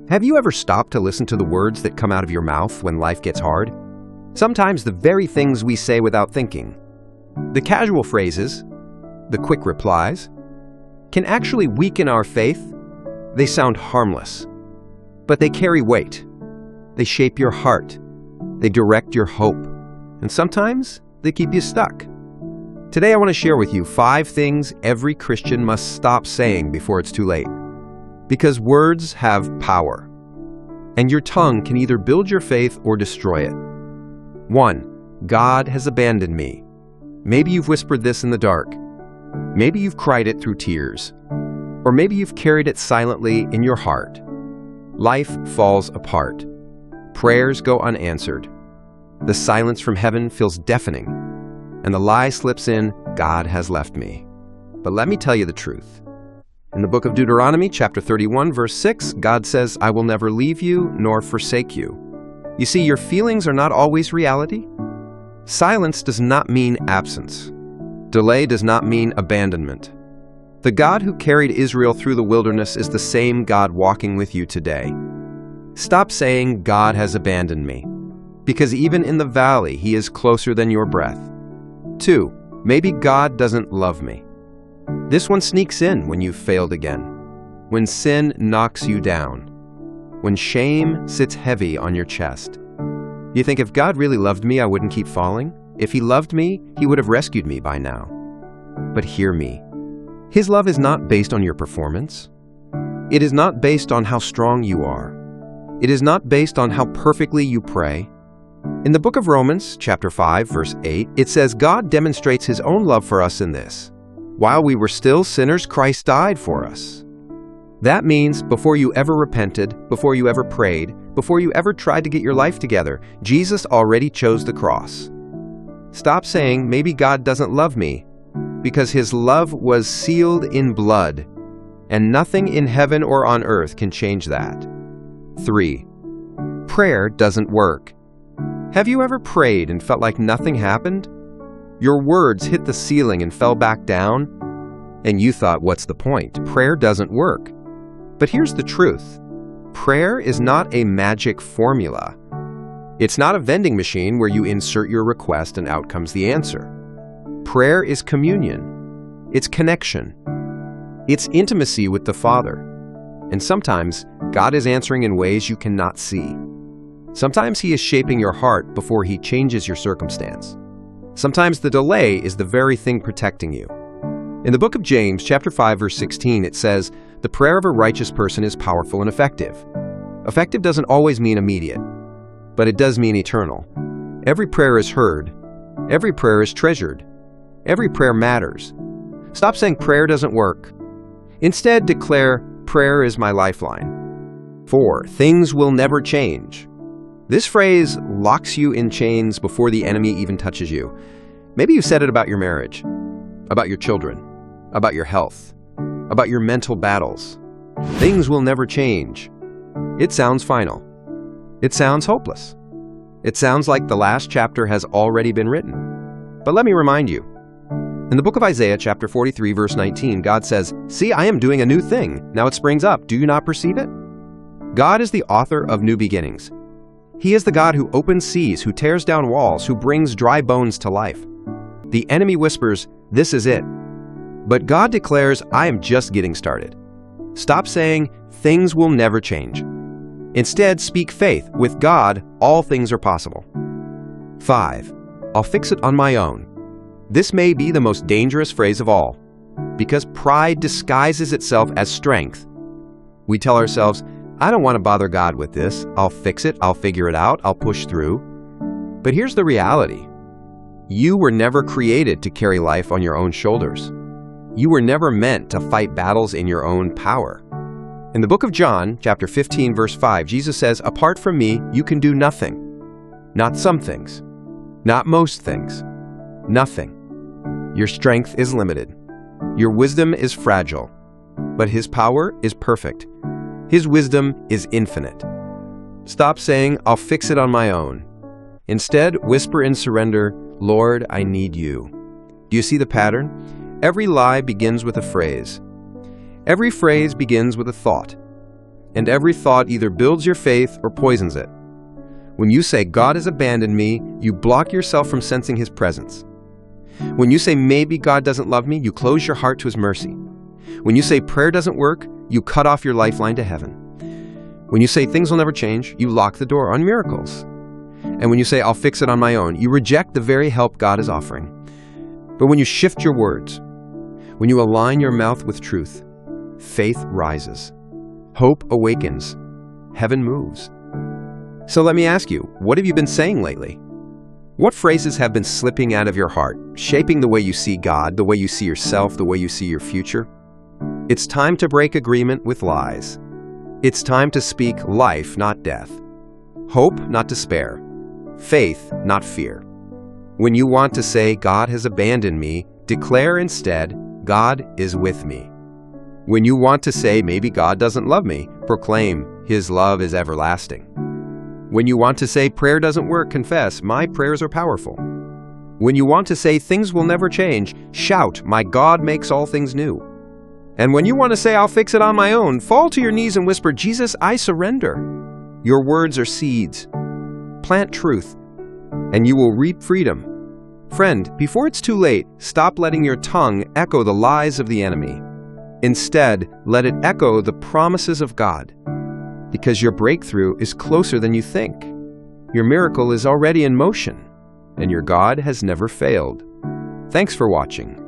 Have you ever stopped to listen to the words that come out of your mouth when life gets hard? Sometimes the very things we say without thinking, the casual phrases, the quick replies, can actually weaken our faith. They sound harmless, but they carry weight. They shape your heart. They direct your hope. And sometimes they keep you stuck. Today I want to share with you 5 things every Christian must stop saying before it's too late. Because words have power, and your tongue can either build your faith or destroy it. 1. God has abandoned me. Maybe you've whispered this in the dark. Maybe you've cried it through tears. Or maybe you've carried it silently in your heart. Life falls apart. Prayers go unanswered. The silence from heaven feels deafening. And the lie slips in, God has left me. But let me tell you the truth. In the book of Deuteronomy, chapter 31, verse 6, God says, I will never leave you nor forsake you. You see, your feelings are not always reality. Silence does not mean absence. Delay does not mean abandonment. The God who carried Israel through the wilderness is the same God walking with you today. Stop saying, God has abandoned me, because even in the valley, He is closer than your breath. 2. Maybe God doesn't love me. This one sneaks in when you've failed again, when sin knocks you down, when shame sits heavy on your chest. You think, if God really loved me, I wouldn't keep falling. If He loved me, He would have rescued me by now. But hear me. His love is not based on your performance. It is not based on how strong you are. It is not based on how perfectly you pray. In the book of Romans, chapter 5, verse 8, it says, God demonstrates His own love for us in this. While we were still sinners, Christ died for us. That means before you ever repented, before you ever prayed, before you ever tried to get your life together, Jesus already chose the cross. Stop saying, maybe God doesn't love me, because His love was sealed in blood, and nothing in heaven or on earth can change that. 3. Prayer doesn't work. Have you ever prayed and felt like nothing happened? Your words hit the ceiling and fell back down, and you thought, what's the point? Prayer doesn't work. But here's the truth. Prayer is not a magic formula. It's not a vending machine where you insert your request and out comes the answer. Prayer is communion. It's connection. It's intimacy with the Father. And sometimes God is answering in ways you cannot see. Sometimes He is shaping your heart before He changes your circumstance. Sometimes the delay is the very thing protecting you. In the book of James, chapter 5, verse 16, it says, the prayer of a righteous person is powerful and effective. Effective doesn't always mean immediate, but it does mean eternal. Every prayer is heard. Every prayer is treasured. Every prayer matters. Stop saying prayer doesn't work. Instead, declare, prayer is my lifeline. 4. Things will never change. This phrase locks you in chains before the enemy even touches you. Maybe you said it about your marriage, about your children, about your health, about your mental battles. Things will never change. It sounds final. It sounds hopeless. It sounds like the last chapter has already been written. But let me remind you. In the book of Isaiah, chapter 43, verse 19, God says, see, I am doing a new thing. Now it springs up. Do you not perceive it? God is the author of new beginnings. He is the God who opens seas, who tears down walls, who brings dry bones to life. The enemy whispers, this is it. But God declares, I am just getting started. Stop saying, things will never change. Instead, speak faith. With God, all things are possible. 5. I'll fix it on my own. This may be the most dangerous phrase of all, because pride disguises itself as strength. We tell ourselves, I don't want to bother God with this. I'll fix it. I'll figure it out. I'll push through. But here's the reality. You were never created to carry life on your own shoulders. You were never meant to fight battles in your own power. In the book of John, chapter 15, verse 5, Jesus says, apart from me, you can do nothing. Not some things. Not most things. Nothing. Your strength is limited. Your wisdom is fragile. But His power is perfect. His wisdom is infinite. Stop saying, I'll fix it on my own. Instead, whisper in surrender, Lord, I need you. Do you see the pattern? Every lie begins with a phrase. Every phrase begins with a thought. and every thought either builds your faith or poisons it. When you say, God has abandoned me, you block yourself from sensing His presence. When you say, maybe God doesn't love me, you close your heart to His mercy. When you say prayer doesn't work, you cut off your lifeline to heaven. When you say things will never change, you lock the door on miracles. And when you say, I'll fix it on my own, you reject the very help God is offering. But when you shift your words, when you align your mouth with truth, faith rises. Hope awakens. Heaven moves. So let me ask you, what have you been saying lately? What phrases have been slipping out of your heart, shaping the way you see God, the way you see yourself, the way you see your future? It's time to break agreement with lies. It's time to speak life, not death. Hope, not despair. Faith, not fear. When you want to say, God has abandoned me, declare instead, God is with me. When you want to say, maybe God doesn't love me, proclaim, His love is everlasting. When you want to say, prayer doesn't work, confess, my prayers are powerful. When you want to say, things will never change, shout, my God makes all things new. And when you want to say, I'll fix it on my own, fall to your knees and whisper, Jesus, I surrender. Your words are seeds. Plant truth, and you will reap freedom. Friend, before it's too late, stop letting your tongue echo the lies of the enemy. Instead, let it echo the promises of God. Because your breakthrough is closer than you think. Your miracle is already in motion, and your God has never failed. Thanks for watching.